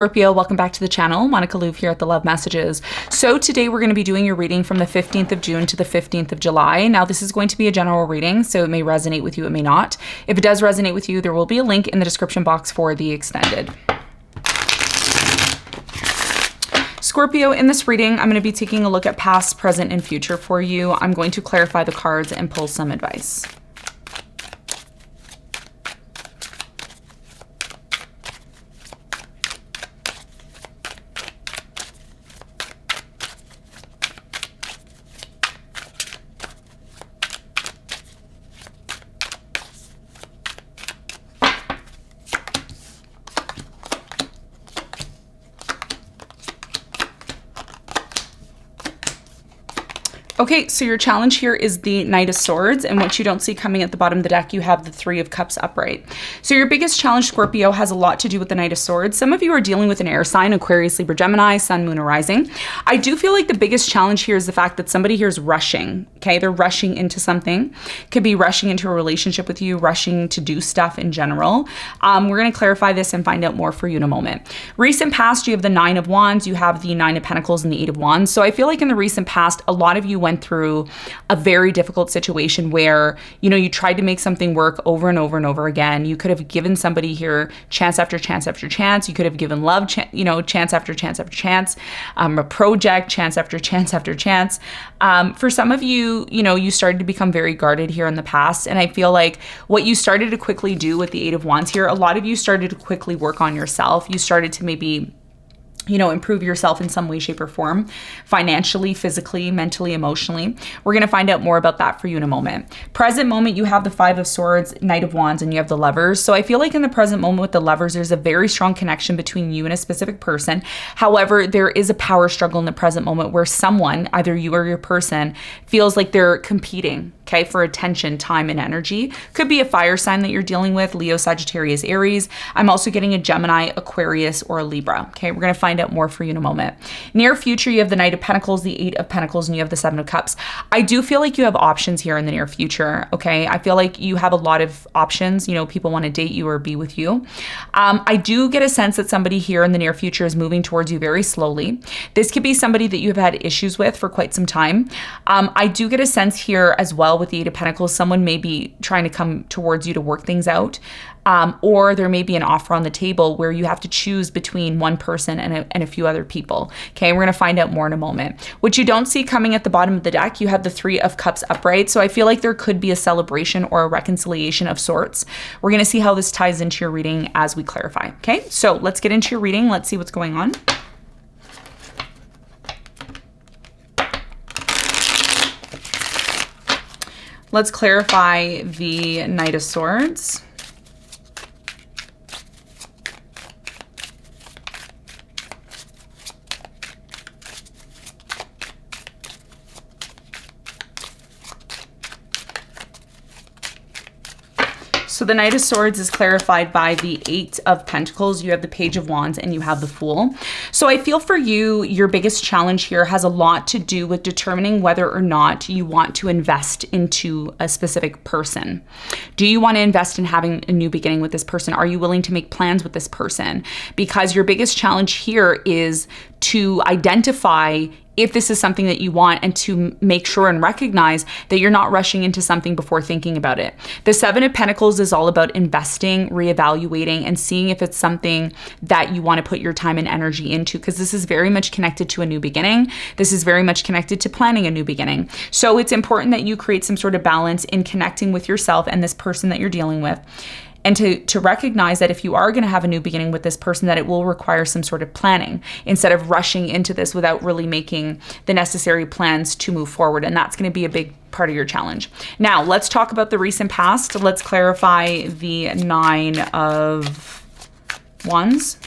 Scorpio, welcome back to the channel. Monica LUVE here at the Love Messages. So today we're going to be doing your reading from the 15th of June to the 15th of July. Now this is going to be a general reading, so it may resonate with you, it may not. If it does resonate with you, there will be a link in the description box for the extended. Scorpio, in this reading, I'm going to be taking a look at past, present, and future for you. I'm going to clarify the cards and pull some advice. Okay, so your challenge here is the Knight of Swords, and what you don't see coming at the bottom of the deck, you have the Three of Cups upright. So your biggest challenge, Scorpio, has a lot to do with the Knight of Swords. Some of you are dealing with an air sign, Aquarius, Libra, Gemini, Sun, Moon, or Rising. I do feel like the biggest challenge here is the fact that somebody here is rushing, okay? They're rushing into something. Could be rushing into a relationship with you, rushing to do stuff in general. We're going to clarify this and find out more for you in a moment. Recent past, you have the Nine of Wands, you have the Nine of Pentacles, and the Eight of Wands. So I feel like in the recent past, a lot of you went through a very difficult situation where, you know, you tried to make something work over and over and over again. You could have given somebody here chance after chance after chance. You could have given love, chance after chance after chance, a project, chance after chance after chance. For some of you, you know, you started to become very guarded here in the past. And I feel like what you started to quickly do with the Eight of Wands here, a lot of you started to quickly work on yourself. You started to maybe, you know, improve yourself in some way, shape, or form, financially, physically, mentally, emotionally. We're going to find out more about that for you in a moment. Present moment, you have the Five of Swords, Knight of Wands, and you have the Lovers. So I feel like in the present moment with the Lovers, there's a very strong connection between you and a specific person. However, there is a power struggle in the present moment where someone, either you or your person, feels like they're competing, okay, for attention, time, and energy. Could be a fire sign that you're dealing with, Leo, Sagittarius, Aries. I'm also getting a Gemini, Aquarius, or a Libra. Okay, we're going to find out more for you in a moment. Near future, you have the Knight of Pentacles, the Eight of Pentacles, and you have the Seven of Cups. I do feel like you have options here in the near future, okay? I feel like you have a lot of options. You know, people want to date you or be with you. I do get a sense that somebody here in the near future is moving towards you very slowly. This could be somebody that you've had issues with for quite some time. I do get a sense here as well with the Eight of Pentacles, someone may be trying to come towards you to work things out. Or there may be an offer on the table where you have to choose between one person and a few other people. Okay, we're going to find out more in a moment. What you don't see coming at the bottom of the deck, you have the Three of Cups upright. So I feel like there could be a celebration or a reconciliation of sorts. We're going to see how this ties into your reading as we clarify. Okay, so let's get into your reading. Let's see what's going on. Let's clarify the Knight of Swords. So the Knight of Swords is clarified by the Eight of Pentacles. You have the Page of Wands and you have the Fool. So I feel for you, your biggest challenge here has a lot to do with determining whether or not you want to invest into a specific person. Do you want to invest in having a new beginning with this person? Are you willing to make plans with this person? Because your biggest challenge here is to identify if this is something that you want and to make sure and recognize that you're not rushing into something before thinking about it. The Seven of Pentacles is all about investing, reevaluating, and seeing if it's something that you want to put your time and energy into, because this is very much connected to a new beginning. This is very much connected to planning a new beginning. So it's important that you create some sort of balance in connecting with yourself and this person that you're dealing with. And to recognize that if you are going to have a new beginning with this person, that it will require some sort of planning instead of rushing into this without really making the necessary plans to move forward. And that's going to be a big part of your challenge. Now, let's talk about the recent past. Let's clarify the Nine of Wands.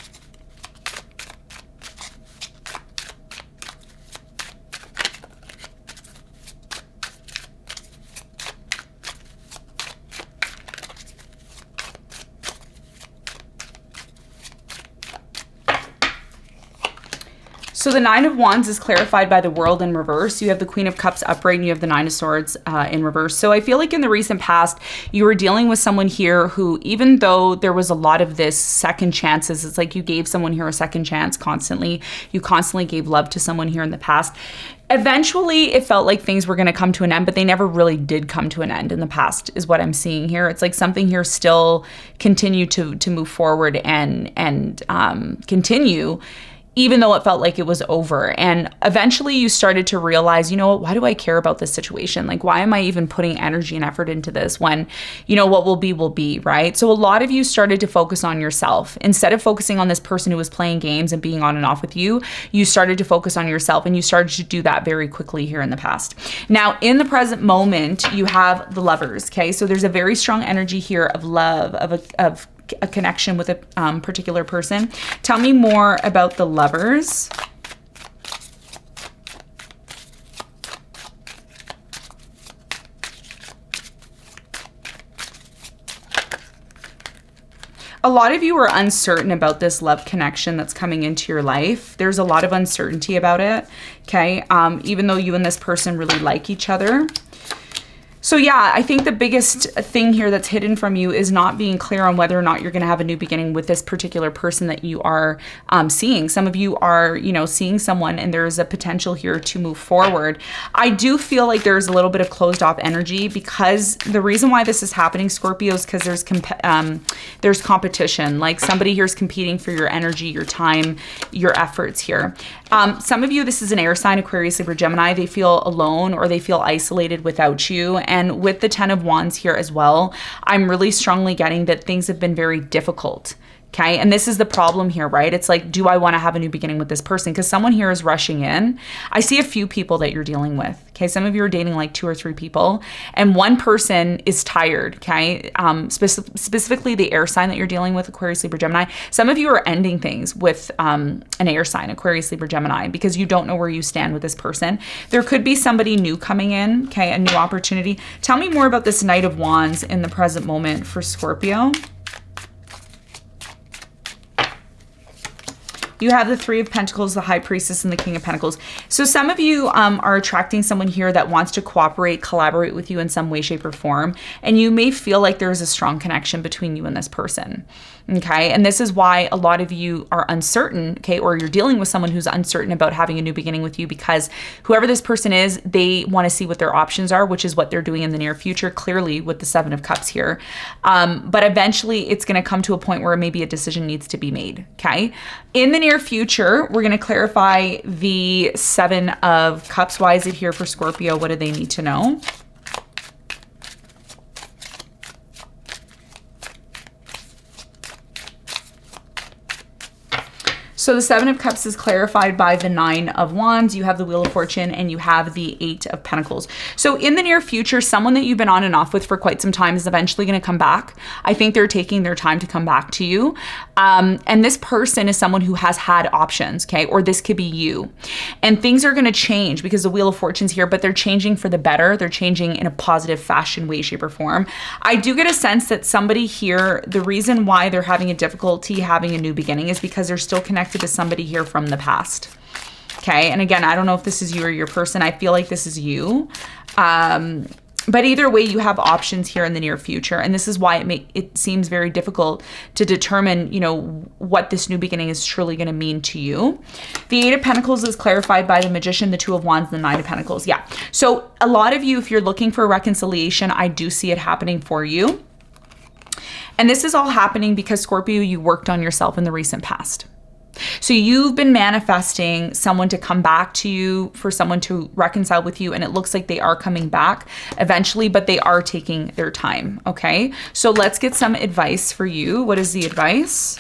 So the Nine of Wands is clarified by the World in reverse. You have the Queen of Cups upright and you have the Nine of Swords in reverse. So I feel like in the recent past, you were dealing with someone here who, even though there was a lot of this second chances, it's like you gave someone here a second chance constantly. You constantly gave love to someone here in the past. Eventually, it felt like things were going to come to an end, but they never really did come to an end in the past, is what I'm seeing here. It's like something here still continued to move forward and continue, even though it felt like it was over. And eventually you started to realize, you know what, why do I care about this situation? Like, why am I even putting energy and effort into this when, you know, what will be, right? So a lot of you started to focus on yourself. Instead of focusing on this person who was playing games and being on and off with you, you started to focus on yourself, and you started to do that very quickly here in the past. Now, in the present moment, you have the Lovers, okay? So there's a very strong energy here of love, of a connection with a particular person. Tell me more about the Lovers. A lot of you are uncertain about this love connection that's coming into your life. There's a lot of uncertainty about it, okay? Even though you and this person really like each other. So yeah, I think the biggest thing here that's hidden from you is not being clear on whether or not you're going to have a new beginning with this particular person that you are seeing. Some of you are, you know, seeing someone and there's a potential here to move forward. I do feel like there's a little bit of closed off energy, because the reason why this is happening, Scorpio, is because there's competition. Like somebody here is competing for your energy, your time, your efforts here. Some of you, this is an air sign, Aquarius, Libra, Gemini. They feel alone or they feel isolated without you. And with the Ten of Wands here as well, I'm really strongly getting that things have been very difficult. Okay. And this is the problem here, right? It's like, do I want to have a new beginning with this person? Because someone here is rushing in. I see a few people that you're dealing with. Okay. Some of you are dating like 2 or 3 people, and one person is tired. Okay. Specifically the air sign that you're dealing with, Aquarius, Libra, Gemini. Some of you are ending things with an air sign, Aquarius, Libra, Gemini, because you don't know where you stand with this person. There could be somebody new coming in. Okay. A new opportunity. Tell me more about this Knight of Wands in the present moment for Scorpio. You have the Three of Pentacles, the High Priestess, and the King of Pentacles. So some of you are attracting someone here that wants to cooperate, collaborate with you in some way, shape, or form. And you may feel like there's a strong connection between you and this person. Okay. And this is why a lot of you are uncertain, okay, or you're dealing with someone who's uncertain about having a new beginning with you, because whoever this person is, they want to see what their options are, which is what they're doing in the near future, clearly with the Seven of Cups here. But eventually it's going to come to a point where maybe a decision needs to be made. Okay. In the near future, we're going to clarify the Seven of Cups. Why is it here for Scorpio? What do they need to know? So the Seven of Cups is clarified by the Nine of Wands. You have the Wheel of Fortune and you have the Eight of Pentacles. So in the near future, someone that you've been on and off with for quite some time is eventually going to come back. I think they're taking their time to come back to you. And this person is someone who has had options, okay? Or this could be you. And things are going to change because the Wheel of Fortune's here, but they're changing for the better. They're changing in a positive fashion, way, shape, or form. I do get a sense that somebody here, the reason why they're having a difficulty having a new beginning is because they're still connected to somebody here from the past. Okay. And again, I don't know if this is you or your person. I feel like this is you. But either way, you have options here in the near future. And this is why it seems very difficult to determine, you know, what this new beginning is truly going to mean to you. The Eight of Pentacles is clarified by the Magician, the Two of Wands, and the Nine of Pentacles. Yeah. So a lot of you, if you're looking for reconciliation, I do see it happening for you. And this is all happening because, Scorpio, you worked on yourself in the recent past. So you've been manifesting someone to come back to you, for someone to reconcile with you. And it looks like they are coming back eventually, but they are taking their time. Okay. So let's get some advice for you. What is the advice?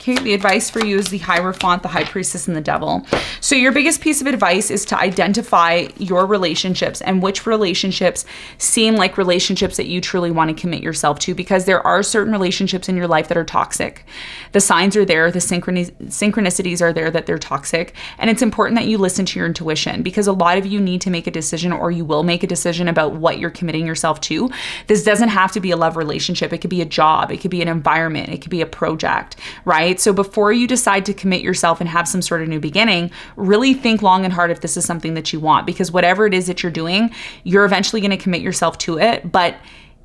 Okay, the advice for you is the Hierophant, the High Priestess, and the Devil. So your biggest piece of advice is to identify your relationships and which relationships seem like relationships that you truly want to commit yourself to, because there are certain relationships in your life that are toxic. The signs are there, the synchronicities are there that they're toxic, and it's important that you listen to your intuition, because a lot of you need to make a decision, or you will make a decision about what you're committing yourself to. This doesn't have to be a love relationship. It could be a job, it could be an environment, it could be a project, right? So before you decide to commit yourself and have some sort of new beginning, really think long and hard if this is something that you want, because whatever it is that you're doing, you're eventually going to commit yourself to it. But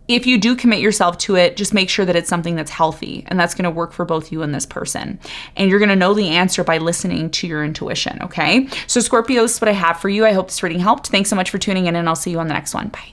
if you do commit yourself to it, just make sure that it's something that's healthy and that's going to work for both you and this person. And you're going to know the answer by listening to your intuition, okay? So Scorpio, this is what I have for you. I hope this reading helped. Thanks so much for tuning in, and I'll see you on the next one. Bye.